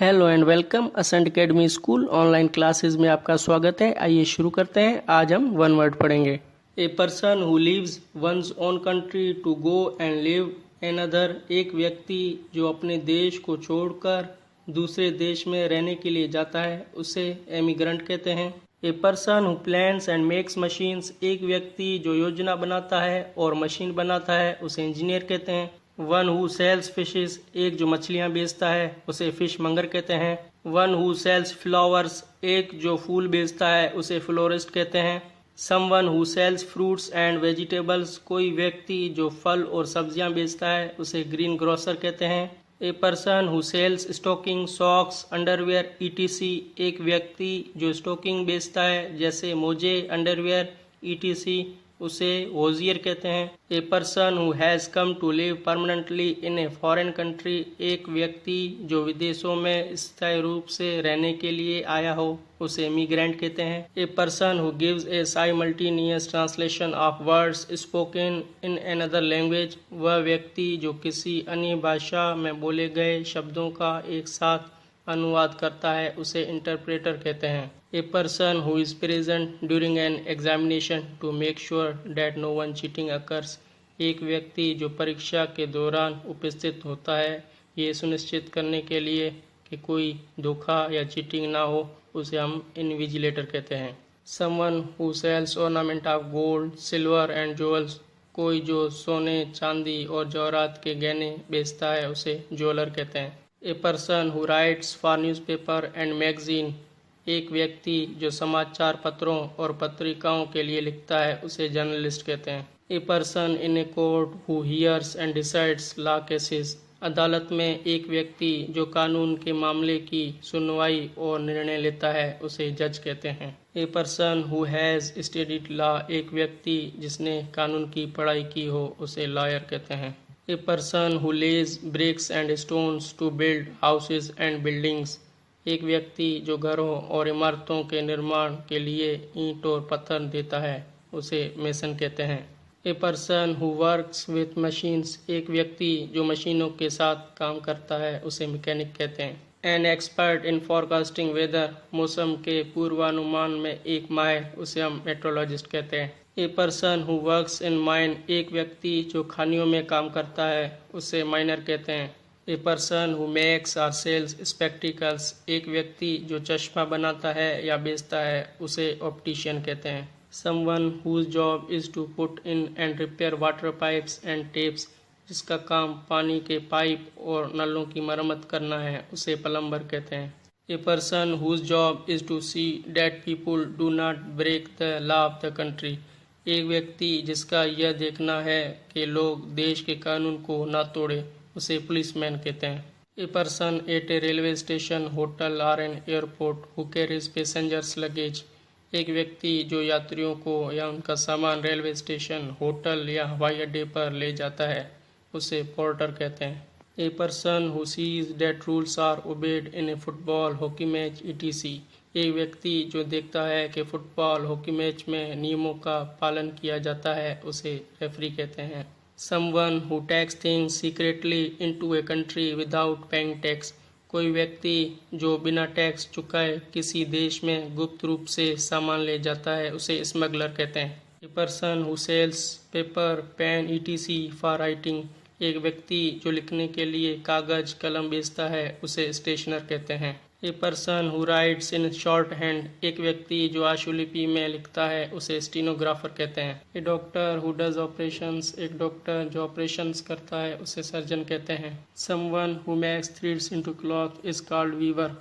Hello and welcome Ascent Academy school online classes में आपका स्वागत है। आइए शुरू करते हैं। आज हम वन वर्ड पढ़ेंगे। A person who leaves one's own country to go and live another. एक व्यक्ति जो अपने देश को छोड़कर दूसरे देश में रहने के लिए जाता है उसे एमिग्रेंट कहते हैं। A person who plans and makes machines. एक व्यक्ति जो योजना बनाता है और मशीन बनाता है उसे इंजीनियर कहते हैं। One who sells fishes. एक जो मछलियां बेचता है उसे फिश मंगर कहते हैं। One who sells flowers. एक जो फूल बेचता है उसे फ्लोरिस्ट कहते हैं। Someone who sells fruits and vegetables. कोई व्यक्ति जो फल और सब्जियां बेचता है उसे ग्रीन ग्रोसर कहते हैं। A person who sells stocking socks underwear etc. एक व्यक्ति जो स्टॉकिंग बेचता है जैसे मोजे अंडरवेयर ईटीसी उसे होजियर कहते हैं। A person who has come to live permanently in a foreign country. एक व्यक्ति जो विदेशों में स्थायी रूप से रहने के लिए आया हो उसे इमिग्रेंट कहते हैं। A person who gives A simultaneous translation of words spoken in another language. वह व्यक्ति जो किसी अन्य भाषा में बोले गए शब्दों का एक साथ अनुवाद करता है उसे इंटरप्रेटर कहते हैं। A person who is present during an examination to make sure that no one cheating occurs. एक व्यक्ति जो परीक्षा के दौरान उपस्थित होता है ये सुनिश्चित करने के लिए कि कोई धोखा या चीटिंग ना हो उसे हम इनविजिलेटर कहते हैं। Someone who sells ornament of gold silver and jewels. कोई जो सोने चांदी और जवाहरात के गहने बेचता है उसे ज्वेलर कहते हैं। A person who rights for newspaper and magazine. एक व्यक्ति जो समाचार पत्रों और पत्रिकाओं के लिए लिखता है उसे जर्नलिस्ट कहते हैं। A person in a court who hears and decides law cases. अदालत में एक व्यक्ति जो कानून के मामले की सुनवाई और निर्णय लेता है उसे जज कहते हैं। A person who has studied law. एक व्यक्ति जिसने कानून की पढ़ाई की हो उसे लॉयर कहते हैं। A person who lays bricks and stones to build houses and buildings. एक व्यक्ति जो घरों और इमारतों के निर्माण के लिए ईंट और पत्थर देता है उसे मेसन कहते हैं। A person who works with machines. एक व्यक्ति जो मशीनों के साथ काम करता है उसे मैकेनिक कहते हैं। An expert in forecasting weather. मौसम के पूर्वानुमान में एक माहिर उसे हम मेट्रोलॉजिस्ट कहते हैं। A person who works in mine. एक व्यक्ति जो खानियों में काम करता है उसे माइनर कहते हैं। ए पर्सन हु मेक्स और सेल्स स्पेक्टिकल्स। एक व्यक्ति जो चश्मा बनाता है या बेचता है उसे ऑप्टिशियन कहते हैं। Someone whose job is to put in and repair water pipes and taps. जिसका काम पानी के पाइप और नलों की मरम्मत करना है उसे प्लम्बर कहते हैं। A person whose job is to see that people do not break the law of the country. एक व्यक्ति जिसका यह देखना है कि लोग देश के कानून को ना तोड़े उसे पुलिसमैन कहते हैं। A person at a railway station hotel और an airport who carries passengers luggage. एक व्यक्ति जो यात्रियों को या उनका सामान रेलवे स्टेशन होटल या हवाई अड्डे पर ले जाता है उसे पोर्टर कहते हैं। A person who sees that rules are obeyed in a football hockey match etc. एक व्यक्ति जो देखता है कि फुटबॉल हॉकी मैच में नियमों का पालन किया जाता है उसे रेफरी कहते हैं। Someone who tax things secretly into a country without paying tax. कोई व्यक्ति जो बिना टैक्स चुकाए किसी देश में गुप्त रूप से सामान ले जाता है उसे स्मगलर कहते हैं। A person who sells paper pen etc for writing. एक व्यक्ति जो लिखने के लिए कागज कलम बेचता है उसे स्टेशनर कहते हैं। A person who rights in short hand. एक व्यक्ति जो आशुलिपि में लिखता है उसे स्टीनोग्राफर कहते हैं। A doctor who does operations. एक डॉक्टर जो ऑपरेशंस करता है उसे सर्जन कहते हैं। Someone who makes threads into cloth is called Weaver.